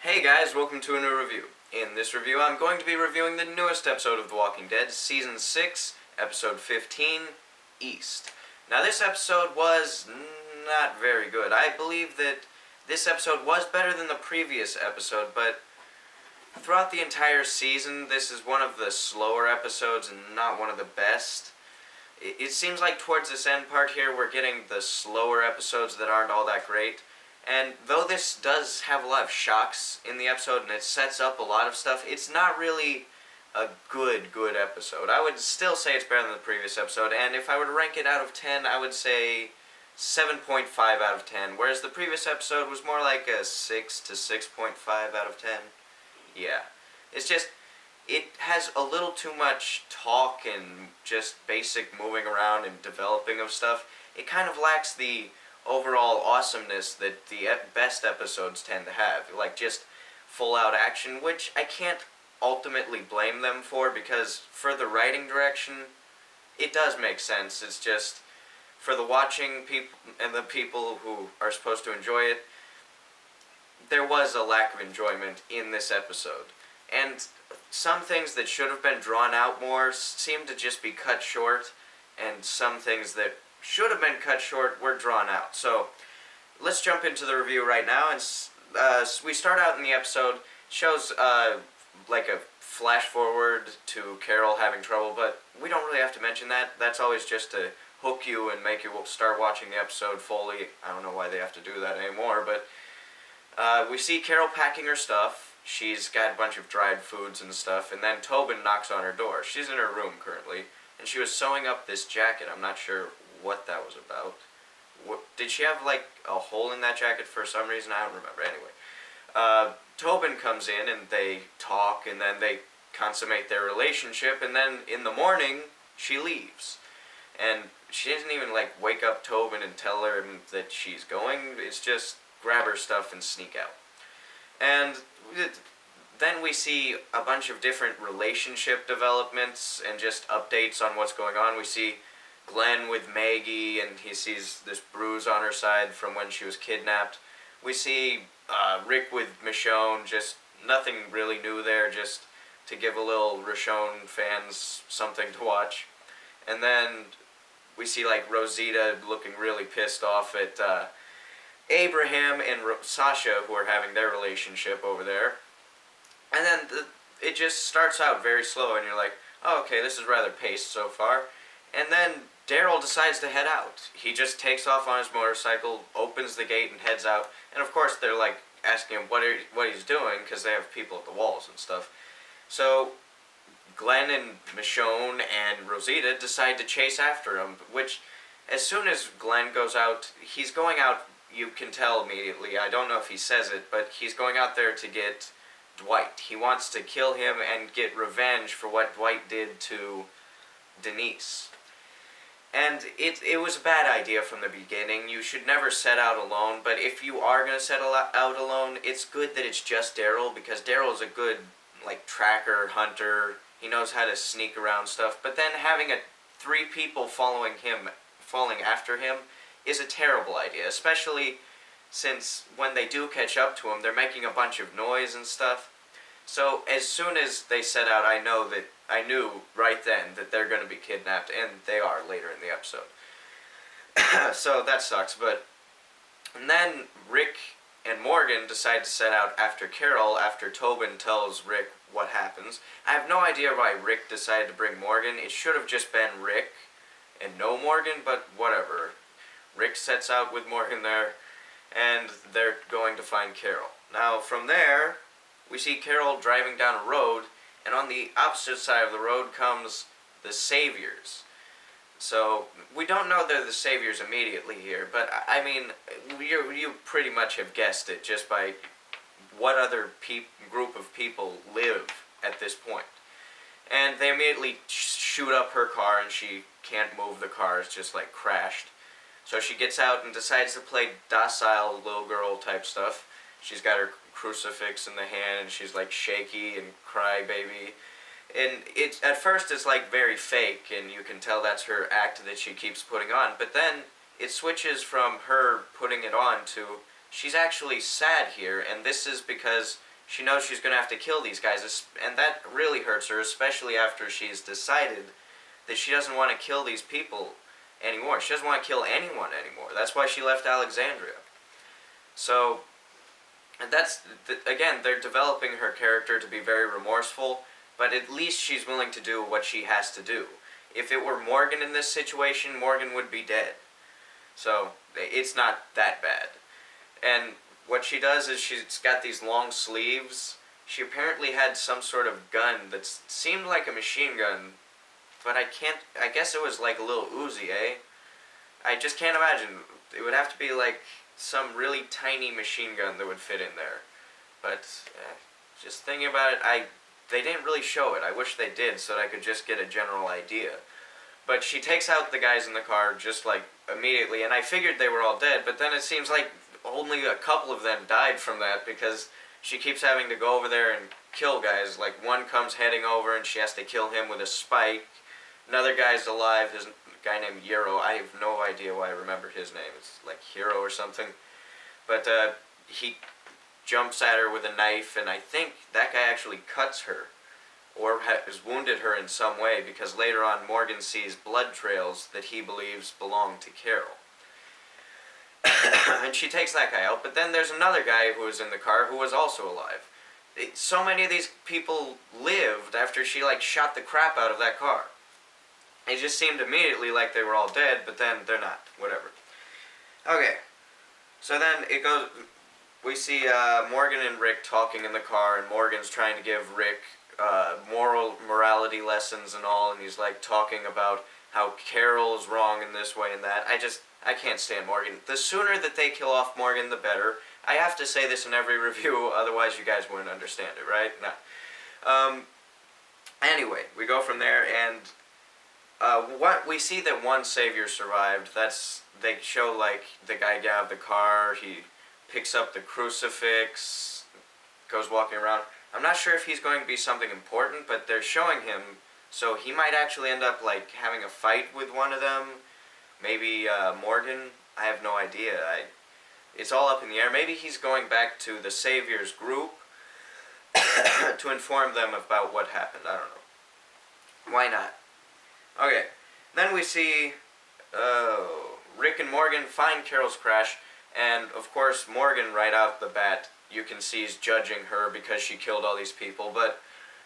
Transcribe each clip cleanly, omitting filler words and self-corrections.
Hey guys, welcome to a new review. In this review, I'm going to be reviewing the newest episode of The Walking Dead, Season 6, Episode 15, East. Now this episode was not very good. I believe that this episode was better than the previous episode, but throughout the entire season, this is one of the slower episodes and not one of the best. It seems like towards this end part here, we're getting the slower episodes that aren't all that great. And though this does have a lot of shocks in the episode and it sets up a lot of stuff, it's not really a good episode. I would still say it's better than the previous episode, and if I were to rank it out of 10, I would say 7.5 out of 10, whereas the previous episode was more like a 6 to 6.5 out of 10. Yeah. It's just, it has a little too much talk and just basic moving around and developing of stuff. It kind of lacks the overall awesomeness that the best episodes tend to have, like just full out action, which I can't ultimately blame them for, because for the writing direction it does make sense. It's just for the watching people and the people who are supposed to enjoy it, there was a lack of enjoyment in this episode, and some things that should have been drawn out more seem to just be cut short, and some things that should have been cut short were drawn out. So let's jump into the review right now, and we start out in the episode. Shows like a flash forward to Carol having trouble, but we don't really have to mention that. That's always just to hook you and make you start watching the episode fully. I don't know why they have to do that anymore, but we see Carol packing her stuff. She's got a bunch of dried foods and stuff, and then Tobin knocks on her door. She's in her room currently, and she was sewing up this jacket. I'm not sure what that was about. Did she have like a hole in that jacket for some reason? I don't remember. Anyway, Tobin comes in and they talk, and then they consummate their relationship, and then in the morning she leaves, and she doesn't even like wake up Tobin and tell her that she's going. It's just grab her stuff and sneak out. And then we see a bunch of different relationship developments and just updates on what's going on. We see Glenn with Maggie, and he sees this bruise on her side from when she was kidnapped. We see Rick with Michonne, just nothing really new there, just to give a little Michonne fans something to watch. And then we see like Rosita looking really pissed off at Abraham and Sasha, who are having their relationship over there. And then it just starts out very slow, and you're like, oh, okay, this is rather paced so far. And then Daryl decides to head out. He just takes off on his motorcycle, opens the gate, and heads out. And of course they're like asking him what he's doing, because they have people at the walls and stuff. So Glenn and Michonne and Rosita decide to chase after him, which as soon as Glenn goes out, he's going out, you can tell immediately, I don't know if he says it, but he's going out there to get Dwight. He wants to kill him and get revenge for what Dwight did to Denise. And it was a bad idea from the beginning. You should never set out alone, but if you are going to set out alone, it's good that it's just Daryl, because Daryl is a good like tracker, hunter. He knows how to sneak around stuff, but then having three people following after him is a terrible idea, especially since when they do catch up to him, they're making a bunch of noise and stuff. So as soon as they set out, I knew right then that they're going to be kidnapped, and they are later in the episode. So that sucks, and then Rick and Morgan decide to set out after Carol, after Tobin tells Rick what happens. I have no idea why Rick decided to bring Morgan. It should have just been Rick and no Morgan, but whatever. Rick sets out with Morgan there, and they're going to find Carol. Now from there, we see Carol driving down a road, and on the opposite side of the road comes the Saviors. So we don't know they're the Saviors immediately here, but I mean, you pretty much have guessed it just by what other group of people live at this point. And they immediately shoot up her car, and she can't move the car. It's just like crashed. So she gets out and decides to play docile little girl type stuff. She's got her crucifix in the hand, and she's like shaky and crybaby. And at first it's like very fake, and you can tell that's her act that she keeps putting on. But then it switches from her putting it on to she's actually sad here, and this is because she knows she's going to have to kill these guys, and that really hurts her, especially after she's decided that she doesn't want to kill these people anymore. She doesn't want to kill anyone anymore. That's why she left Alexandria. So, again, they're developing her character to be very remorseful, but at least she's willing to do what she has to do. If it were Morgan in this situation, Morgan would be dead. So, it's not that bad. And what she does is she's got these long sleeves. She apparently had some sort of gun that seemed like a machine gun, but I guess it was like a little Uzi, eh? I just can't imagine. It would have to be like some really tiny machine gun that would fit in there. But, just thinking about it, they didn't really show it. I wish they did so that I could just get a general idea. But she takes out the guys in the car just like immediately, and I figured they were all dead, but then it seems like only a couple of them died from that because she keeps having to go over there and kill guys. Like, one comes heading over and she has to kill him with a spike. Another guy's alive. There's a guy named Euro. I have no idea why I remember his name. It's like Hero or something. But he jumps at her with a knife, and I think that guy actually cuts her or has wounded her in some way, because later on Morgan sees blood trails that he believes belong to Carol. And she takes that guy out, but then there's another guy who was in the car who was also alive. So many of these people lived after she shot the crap out of that car. It just seemed immediately like they were all dead, but then they're not. Whatever. Okay. So then it goes, we see Morgan and Rick talking in the car, and Morgan's trying to give Rick morality lessons and all, and he's talking about how Carol's wrong in this way and that. I can't stand Morgan. The sooner that they kill off Morgan, the better. I have to say this in every review, otherwise you guys wouldn't understand it, right? No. Anyway, we go from there, and what we see that one savior survived. They show the guy get out of the car, he picks up the crucifix, goes walking around. I'm not sure if he's going to be something important, but they're showing him, so he might actually end up having a fight with one of them. Maybe Morgan. I have no idea. It's all up in the air. Maybe he's going back to the Savior's group to inform them about what happened. I don't know. Why not? Okay. Then we see Rick and Morgan find Carol's crash, and of course Morgan right out the bat, you can see he's judging her because she killed all these people, but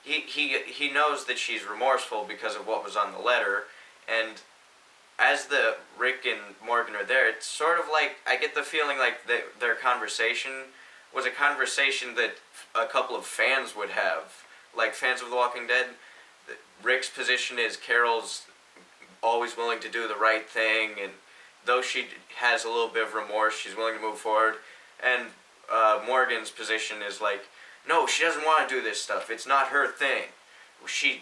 he knows that she's remorseful because of what was on the letter, and as the Rick and Morgan are there, it's sort of I get the feeling their conversation was a conversation that a couple of fans would have, fans of The Walking Dead. Rick's position is Carol's always willing to do the right thing, and though she has a little bit of remorse, she's willing to move forward. And Morgan's position is no, she doesn't want to do this stuff. It's not her thing. She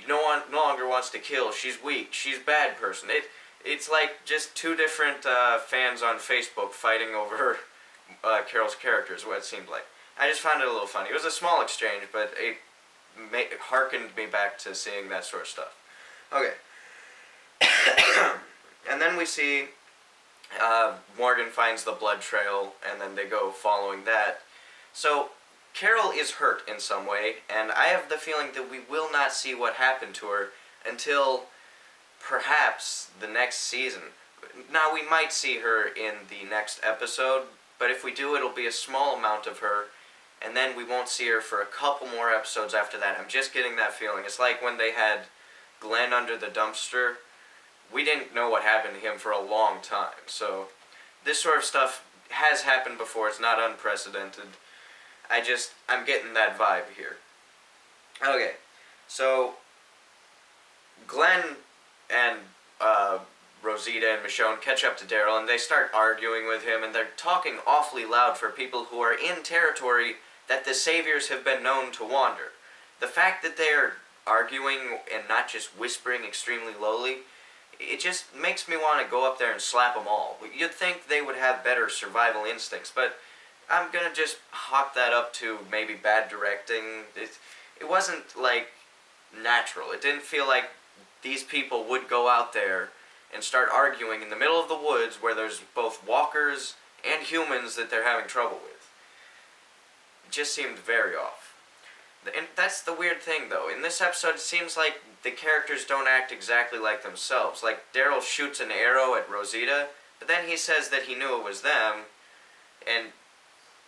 no longer wants to kill. She's weak. She's a bad person. It's just two different fans on Facebook fighting over Carol's character is what it seemed like. I just found it a little funny. It was a small exchange, but it harkened me back to seeing that sort of stuff. Okay. And then we see Morgan finds the blood trail, and then they go following that. So Carol is hurt in some way, and I have the feeling that we will not see what happened to her until perhaps the next season. Now, we might see her in the next episode, but if we do, it'll be a small amount of her, and then we won't see her for a couple more episodes after that. I'm just getting that feeling. It's like when they had Glenn under the dumpster. We didn't know what happened to him for a long time, so this sort of stuff has happened before. It's not unprecedented. I'm getting that vibe here. Okay, so Glenn and Rosita and Michonne catch up to Daryl, and they start arguing with him, and they're talking awfully loud for people who are in territory that the Saviors have been known to wander. The fact that they're arguing and not just whispering extremely lowly, it just makes me want to go up there and slap them all. You'd think they would have better survival instincts, but I'm going to just hawk that up to maybe bad directing. It wasn't, natural. It didn't feel like these people would go out there and start arguing in the middle of the woods where there's both walkers and humans that they're having trouble with. just seemed very off. And that's the weird thing, though. In this episode, it seems like the characters don't act exactly like themselves. Like, Daryl shoots an arrow at Rosita, but then he says that he knew it was them, and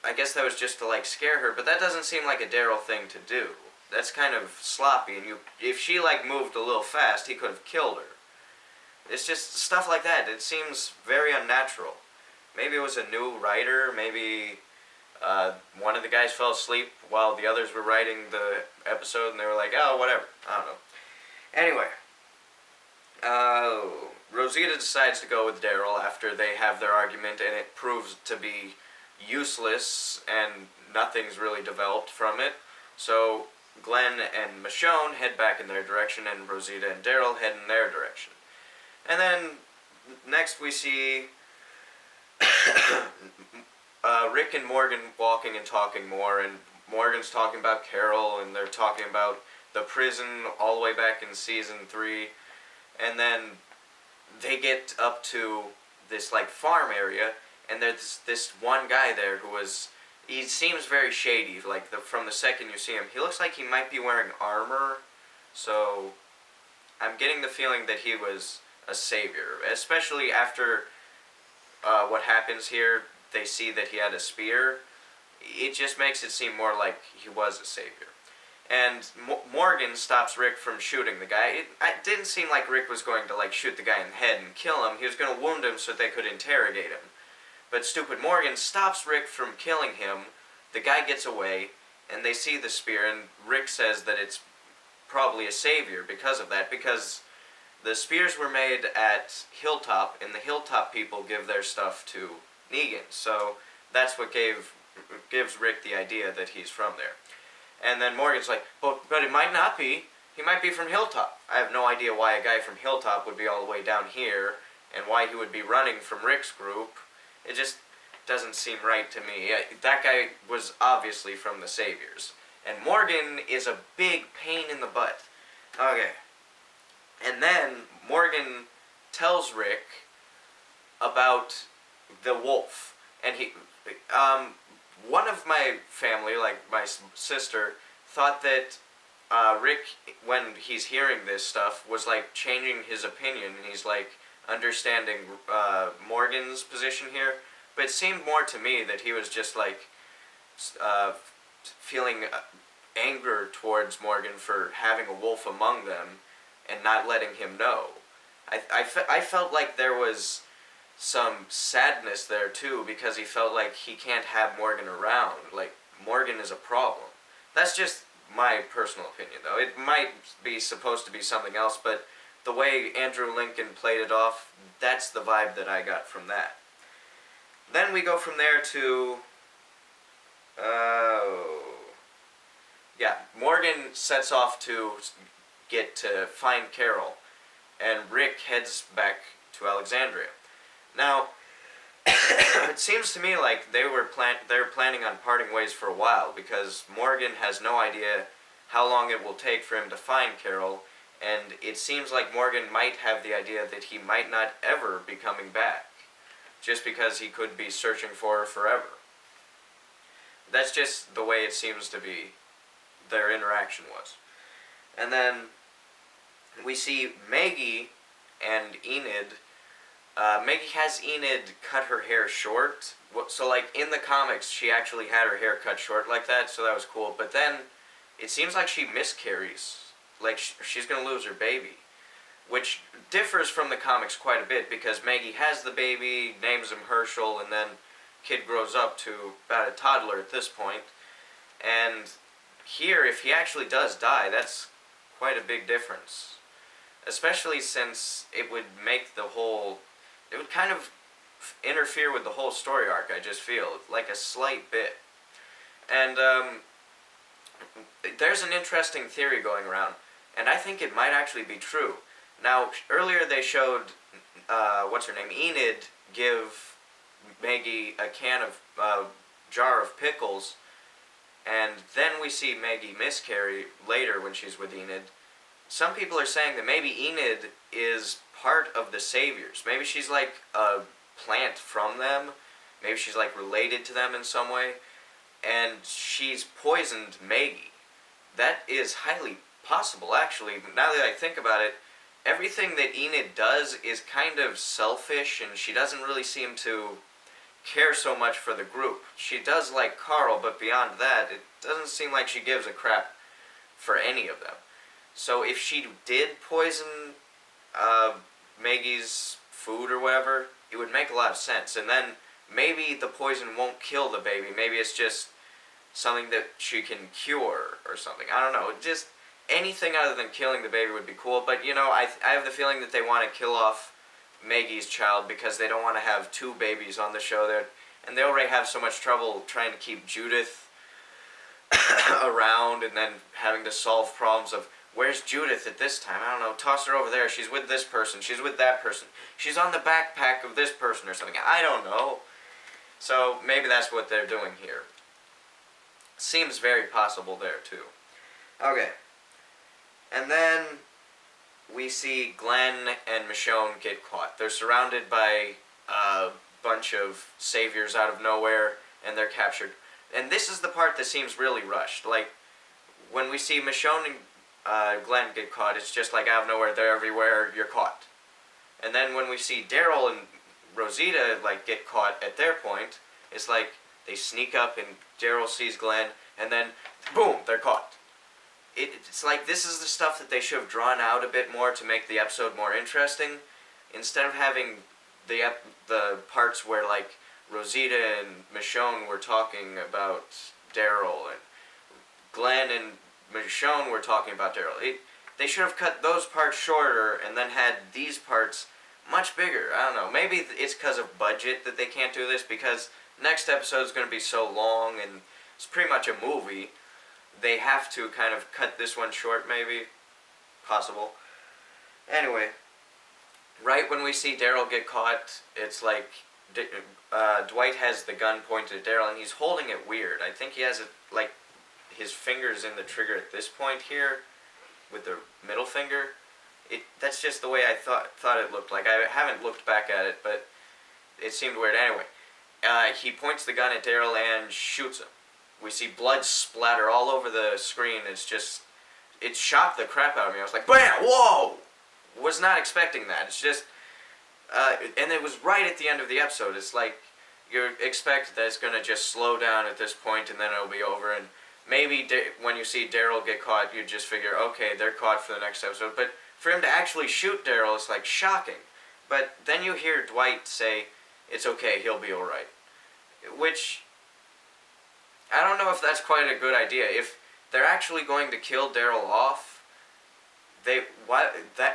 I guess that was just to, like, scare her, but that doesn't seem like a Daryl thing to do. That's kind of sloppy, and if she, like, moved a little fast, he could have killed her. It's just stuff like that. It seems very unnatural. Maybe it was a new writer, maybe one of the guys fell asleep while the others were writing the episode, and they were like, oh, whatever. I don't know. Anyway, Rosita decides to go with Daryl after they have their argument, and it proves to be useless, and nothing's really developed from it. So Glenn and Michonne head back in their direction, and Rosita and Daryl head in their direction. And then next we see Rick and Morgan walking and talking more, and Morgan's talking about Carol, and they're talking about the prison all the way back in season 3, and then they get up to this like farm area, and there's this one guy there he seems very shady, like from the second you see him. He looks like he might be wearing armor, so I'm getting the feeling that he was a savior, especially after what happens here. They see that he had a spear. It just makes it seem more like he was a savior. And Morgan stops Rick from shooting the guy. It didn't seem like Rick was going to like shoot the guy in the head and kill him. He was going to wound him so they could interrogate him. But stupid Morgan stops Rick from killing him. The guy gets away, and they see the spear, and Rick says that it's probably a savior because of that, because the spears were made at Hilltop, and the Hilltop people give their stuff to Negan. So that's what gives Rick the idea that he's from there. And then Morgan's like, but it might not be. He might be from Hilltop. I have no idea why a guy from Hilltop would be all the way down here, and why he would be running from Rick's group. It just doesn't seem right to me. That guy was obviously from the Saviors. And Morgan is a big pain in the butt. Okay. And then Morgan tells Rick about the wolf. And one of my family, like my sister, thought that Rick, when he's hearing this stuff, was like changing his opinion. He's like understanding Morgan's position here. But it seemed more to me that he was just like feeling anger towards Morgan for having a wolf among them and not letting him know. I felt like there was some sadness there too, because he felt like he can't have Morgan around. Like, Morgan is a problem. That's just my personal opinion, though. It might be supposed to be something else, but the way Andrew Lincoln played it off, that's the vibe that I got from that. Then we go from there to... Morgan sets off to find Carol, and Rick heads back to Alexandria. Now, it seems to me like they were planning on parting ways for a while, because Morgan has no idea how long it will take for him to find Carol, and it seems like Morgan might have the idea that he might not ever be coming back, just because he could be searching for her forever. That's just the way it seems to be their interaction was. And then we see Maggie and Enid. Maggie has Enid cut her hair short. So, like, in the comics, she actually had her hair cut short like that, so that was cool. But then, it seems like she miscarries. Like, she's going to lose her baby. Which differs from the comics quite a bit, because Maggie has the baby, names him Herschel, and then kid grows up to about a toddler at this point. And here, if he actually does die, that's quite a big difference. Especially since it would make it would kind of interfere with the whole story arc, I just feel, like a slight bit. And there's an interesting theory going around, and I think it might actually be true. Now, earlier they showed, Enid give Maggie a jar of pickles, and then we see Maggie miscarry later when she's with Enid. Some people are saying that maybe Enid is part of the Saviors. Maybe she's like a plant from them. Maybe she's like related to them in some way. and she's poisoned Maggie. That is highly possible, actually. Now that I think about it, everything that Enid does is kind of selfish, and she doesn't really seem to care so much for the group. She does like Carl, but beyond that, it doesn't seem like she gives a crap for any of them. So if she did poison Maggie's food or whatever, it would make a lot of sense. And then maybe the poison won't kill the baby. Maybe it's just something that she can cure or something. I don't know. Just anything other than killing the baby would be cool. But, you know, I have the feeling that they want to kill off Maggie's child because they don't want to have two babies on the show there. And they already have so much trouble trying to keep Judith around and then having to solve problems of, where's Judith at this time? I don't know. Toss her over there. She's with this person. She's with that person. She's on the backpack of this person or something. I don't know. So maybe that's what they're doing here. Seems very possible there, too. Okay. And then we see Glenn and Michonne get caught. They're surrounded by a bunch of saviors out of nowhere, and they're captured. And this is the part that seems really rushed. Like, when we see Michonne and Glenn get caught, it's just like out of nowhere, they're everywhere, you're caught. And then when we see Daryl and Rosita, like, get caught at their point, it's like they sneak up and Daryl sees Glenn, and then, boom, they're caught. It's like this is the stuff that they should have drawn out a bit more to make the episode more interesting, instead of having the parts where, like, Rosita and Michonne were talking about Daryl, and Glenn and Michonne were talking about Daryl. They should have cut those parts shorter and then had these parts much bigger. I don't know. Maybe it's because of budget that they can't do this, because next episode is going to be so long and it's pretty much a movie. They have to kind of cut this one short, maybe. Possible. Anyway, right when we see Daryl get caught, it's like Dwight has the gun pointed at Daryl, and he's holding it weird. I think he has it, like, his fingers in the trigger at this point here, with the middle finger. That's just the way I thought it looked like. I haven't looked back at it, but it seemed weird. Anyway, he points the gun at Daryl and shoots him. We see blood splatter all over the screen. It shocked the crap out of me. I was like, bam, whoa! Was not expecting that. It's just, and it was right at the end of the episode. It's like, you expect that it's going to just slow down at this point and then it'll be over. And maybe when you see Daryl get caught, you just figure, okay, they're caught for the next episode. But for him to actually shoot Daryl is like shocking. But then you hear Dwight say, it's okay, he'll be alright. Which, I don't know if that's quite a good idea. If they're actually going to kill Daryl off,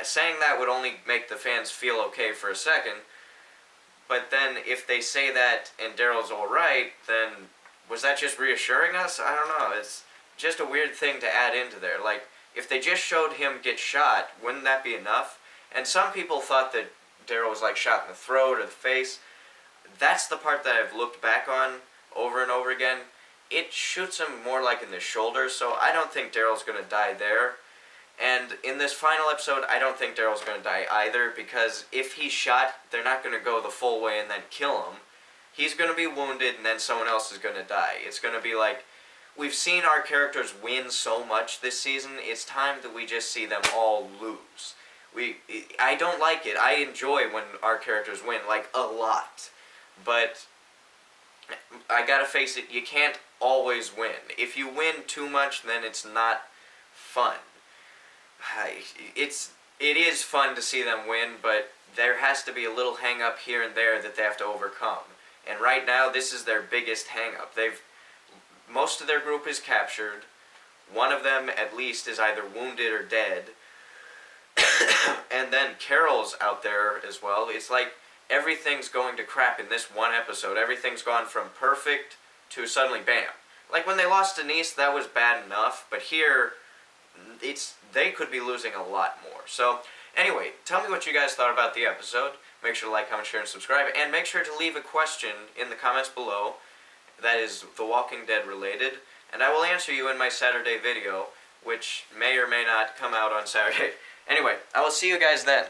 saying that would only make the fans feel okay for a second. But then if they say that and Daryl's alright, then was that just reassuring us? I don't know. It's just a weird thing to add into there. Like, if they just showed him get shot, wouldn't that be enough? And some people thought that Daryl was like shot in the throat or the face. That's the part that I've looked back on over and over again. It shoots him more like in the shoulder, so I don't think Daryl's going to die there. And in this final episode, I don't think Daryl's going to die either, because if he's shot, they're not going to go the full way and then kill him. He's going to be wounded, and then someone else is going to die. It's going to be like, we've seen our characters win so much this season, it's time that we just see them all lose. I don't like it. I enjoy when our characters win, like, a lot. But I gotta face it, you can't always win. If you win too much, then it's not fun. It is fun to see them win, but there has to be a little hang-up here and there that they have to overcome. And right now, this is their biggest hang-up. Most of their group is captured. One of them, at least, is either wounded or dead. And then Carol's out there as well. It's like everything's going to crap in this one episode. Everything's gone from perfect to suddenly bam. Like when they lost Denise, that was bad enough, but here, they could be losing a lot more. So, anyway, tell me what you guys thought about the episode. Make sure to like, comment, share, and subscribe. And make sure to leave a question in the comments below that is The Walking Dead related. And I will answer you in my Saturday video, which may or may not come out on Saturday. Anyway, I will see you guys then.